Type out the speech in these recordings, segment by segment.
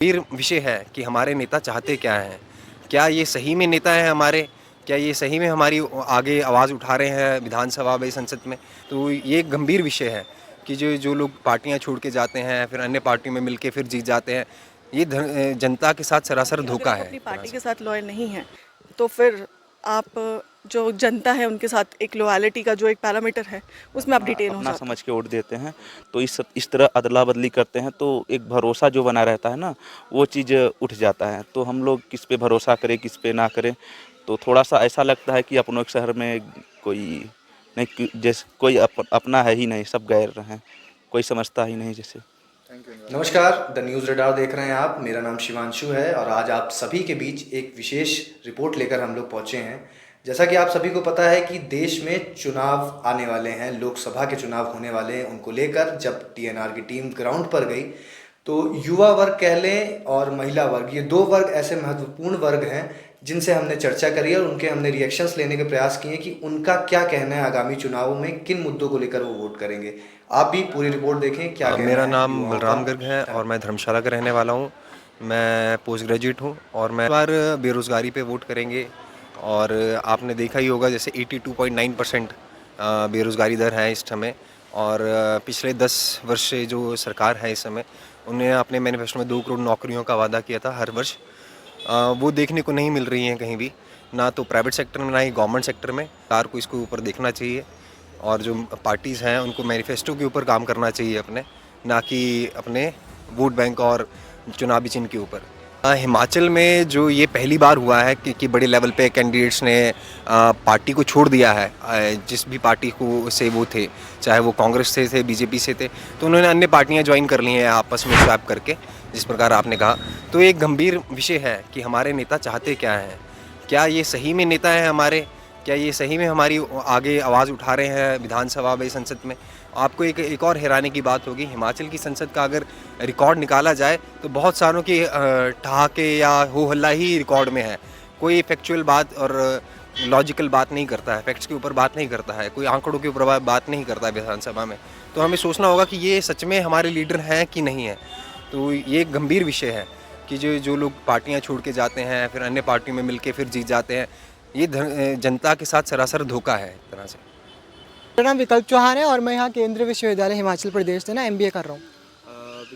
गंभीर विषय है कि हमारे नेता चाहते क्या हैं? क्या ये सही में नेता हैं हमारे? क्या ये सही में हमारी आगे आवाज़ उठा रहे हैं विधानसभा में, संसद में? तो ये एक गंभीर विषय है कि जो जो लोग पार्टियां छोड़ के जाते हैं, फिर अन्य पार्टियों में मिलके फिर जीत जाते हैं। ये जनता के साथ सरासर अगर धोखा आप है अपनी एक तरह पार्टी से। के साथ लॉयल नहीं हैं तो फिर आप जो जनता है उनके साथ एक लॉयल्टी का जो एक पैरामीटर है उसमें आप अपना डिटेन हो अपना जाते समझ के वोट देते हैं। तो इस तरह अदला बदली करते हैं तो एक भरोसा जो बना रहता है ना, वो चीज़ उठ जाता है। तो हम लोग किस पे भरोसा करें किस पे ना करें, तो थोड़ा सा ऐसा लगता है कि अपनों के शहर में कोई नहीं, जैसे कोई अपना है ही नहीं, सब गैर हैं, कोई समझता ही नहीं जैसे। नमस्कार, द न्यूज़ रडार देख रहे हैं आप। मेरा नाम शिवांशु है और आज आप सभी के बीच एक विशेष रिपोर्ट लेकर हम लोग पहुंचे हैं। जैसा कि आप सभी को पता है कि देश में चुनाव आने वाले हैं, लोकसभा के चुनाव होने वाले हैं। उनको लेकर जब टीएनआर की टीम ग्राउंड पर गई तो युवा वर्ग कह लें और महिला वर्ग, ये दो वर्ग ऐसे महत्वपूर्ण वर्ग हैं जिनसे हमने चर्चा करी और उनके हमने रिएक्शंस लेने के प्रयास किए कि उनका क्या कहना है आगामी चुनावों में, किन मुद्दों को लेकर वो वोट करेंगे। आप भी पूरी रिपोर्ट देखें क्या कहना मेरा है नाम युवाओं बलराम का। गर्ग है और मैं धर्मशाला का रहने वाला हूँ। मैं पोस्ट ग्रेजुएट हूँ और मैं इस बार बेरोज़गारी पे वोट करेंगे। और आपने देखा ही होगा जैसे 82.9% बेरोज़गारी दर है इस समय। और पिछले 10 वर्ष से जो सरकार है इस समय, उन्हें अपने मैनिफेस्टो में 2 करोड़ नौकरियों का वादा किया था हर वर्ष। वो देखने को नहीं मिल रही हैं कहीं भी, ना तो प्राइवेट सेक्टर में ना ही गवर्नमेंट सेक्टर में। सरकार को इसके ऊपर देखना चाहिए और जो पार्टीज़ हैं उनको मैनिफेस्टो के ऊपर काम करना चाहिए अपने, ना कि अपने वोट बैंक और चुनावी चिन्ह के ऊपर। हिमाचल में जो ये पहली बार हुआ है कि बड़े लेवल पे कैंडिडेट्स ने पार्टी को छोड़ दिया है। जिस भी पार्टी को से वो थे, चाहे वो कांग्रेस से थे, बीजेपी से थे, तो उन्होंने अन्य पार्टियां ज्वाइन कर ली हैं आपस में स्वैप करके, जिस प्रकार आपने कहा। तो एक गंभीर विषय है कि हमारे नेता चाहते क्या हैं? क्या ये सही में नेता हैं हमारे? क्या ये सही में हमारी आगे आवाज़ उठा रहे हैं विधानसभा में, संसद में? आपको एक और हैरानी की बात होगी, हिमाचल की संसद का अगर रिकॉर्ड निकाला जाए तो बहुत सारों के ठहाके या हो हल्ला ही रिकॉर्ड में है। कोई फैक्चुअल बात और लॉजिकल बात नहीं करता है, फैक्ट्स के ऊपर बात नहीं करता है, कोई आंकड़ों के ऊपर बात नहीं करता है विधानसभा में। तो हमें सोचना होगा कि ये सच में हमारे लीडर हैं कि नहीं हैं। तो ये एक गंभीर विषय है कि जो जो लोग पार्टियां छोड़ के जाते हैं, फिर अन्य पार्टियों में मिलके फिर जीत जाते हैं। ये जनता के साथ सरासर धोखा है एक तरह से। मेरा नाम विकल्प चौहान है और मैं यहाँ केंद्रीय विश्वविद्यालय हिमाचल प्रदेश से ना एमबीए कर रहा हूँ।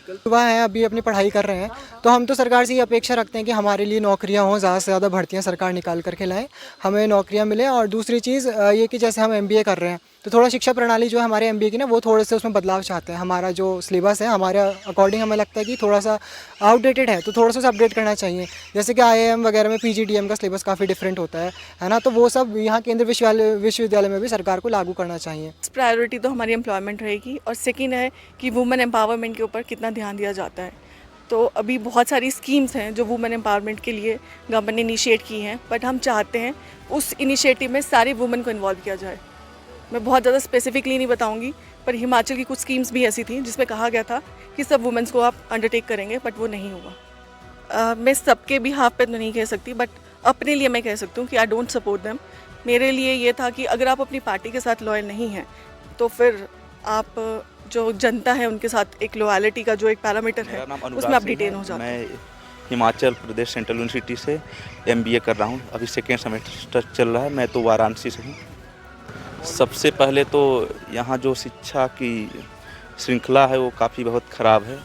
युवा हैं, अभी अपनी पढ़ाई कर रहे हैं, तो हम तो सरकार से ये अपेक्षा रखते हैं कि हमारे लिए नौकरियां हों, ज़्यादा से ज़्यादा भर्तियां सरकार निकाल करके लाएं, हमें नौकरियां मिलें। और दूसरी चीज़ ये कि जैसे हम एमबीए कर रहे हैं तो थोड़ा शिक्षा प्रणाली जो है हमारे एमबीए की ना, वो थोड़े से उसमें बदलाव चाहते हैं। हमारा जो सिलेबस है हमारे अकॉर्डिंग हमें लगता है कि थोड़ा सा आउटडेटेड है, तो थोड़ा सा उसे अपडेट करना चाहिए। जैसे कि आईआईएम वगैरह में पीजीडीएम का सिलेबस काफ़ी डिफरेंट होता है ना, तो वो सब यहाँ केंद्रीय विश्वविद्यालय में भी सरकार को लागू करना चाहिए। प्रायोरिटी तो हमारी एम्प्लॉयमेंट रहेगी और सेकेंड है कि वुमेन एम्पावरमेंट के ऊपर कितना ध्यान दिया जाता है। तो अभी बहुत सारी स्कीम्स हैं जो वुमेन एम्पावरमेंट के लिए गवर्नमेंट ने इनिशिएट की हैं, बट हम चाहते हैं उस इनिशिएटिव में सारी वुमेन को इन्वॉल्व किया जाए। मैं बहुत ज़्यादा स्पेसिफिकली नहीं बताऊंगी, पर हिमाचल की कुछ स्कीम्स भी ऐसी थी जिसमें कहा गया था कि सब वुमेन्स को आप अंडरटेक करेंगे, बट वो नहीं हुआ। मैं सबके भी हाफ पे तो नहीं कह सकती, बट अपने लिए मैं कह सकती हूँ कि आई डोंट सपोर्ट देम। मेरे लिए ये था कि अगर आप अपनी पार्टी के साथ लॉयल नहीं हैं तो फिर आप जो जनता है उनके साथ एक लॉयल्टी का जो एक पैरामीटर है उसमें आप डिटेन हो जाते हैं। मैं हिमाचल प्रदेश सेंट्रल यूनिवर्सिटी से एमबीए कर रहा हूँ, अभी सेकेंड सेमेस्टर चल रहा है। मैं तो वाराणसी से हूँ। सबसे पहले तो यहाँ जो शिक्षा की श्रृंखला है वो काफ़ी बहुत ख़राब है।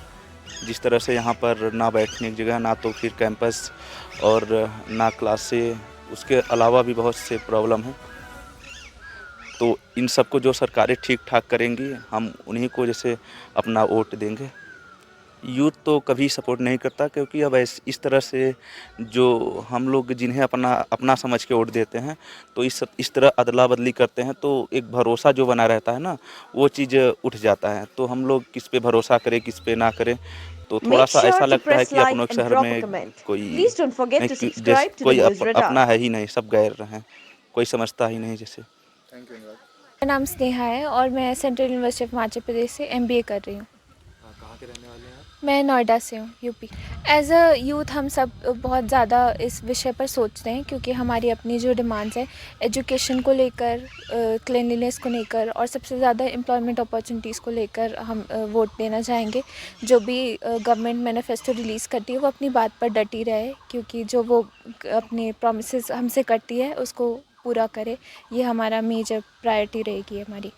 जिस तरह से यहाँ पर ना बैठने की जगह, ना तो फिर कैंपस और ना क्लासे, उसके अलावा भी बहुत से प्रॉब्लम हैं। तो इन सबको जो सरकारें ठीक ठाक करेंगी, हम उन्हीं को जैसे अपना वोट देंगे। यूथ तो कभी सपोर्ट नहीं करता, क्योंकि अब इस तरह से जो हम लोग जिन्हें अपना समझ के वोट देते हैं, तो इस तरह अदला बदली करते हैं तो एक भरोसा जो बना रहता है ना, वो चीज़ उठ जाता है। तो हम लोग किस पे भरोसा करें किस पे ना करें, तो थोड़ा सा ऐसा लगता है कि अपनों के शहर में कोई नहीं, जैसे कोई अपना है ही नहीं, सब गैर हैं, कोई समझता ही नहीं जैसे। मेरा नाम स्नेहा है और मैं central university of Himachal Pradesh से एमबीए कर रही हूँ। कहाँ के रहने वाले हैं आप? मैं नोएडा से हूँ, यूपी। एज अ यूथ हम सब बहुत ज़्यादा इस विषय पर सोचते हैं, क्योंकि हमारी अपनी जो डिमांड्स हैं एजुकेशन को लेकर, क्लीनलीनेस को लेकर और सबसे ज़्यादा एम्प्लॉयमेंट अपॉर्चुनिटीज़ को लेकर हम वोट देना चाहेंगे। जो भी गवर्नमेंट मैनिफेस्टो रिलीज़ करती है वो अपनी बात पर डटी रहे, क्योंकि जो वो अपने प्रोमिसेस हमसे करती है उसको पूरा करे। ये हमारा मेजर प्रायोरिटी रहेगी हमारी।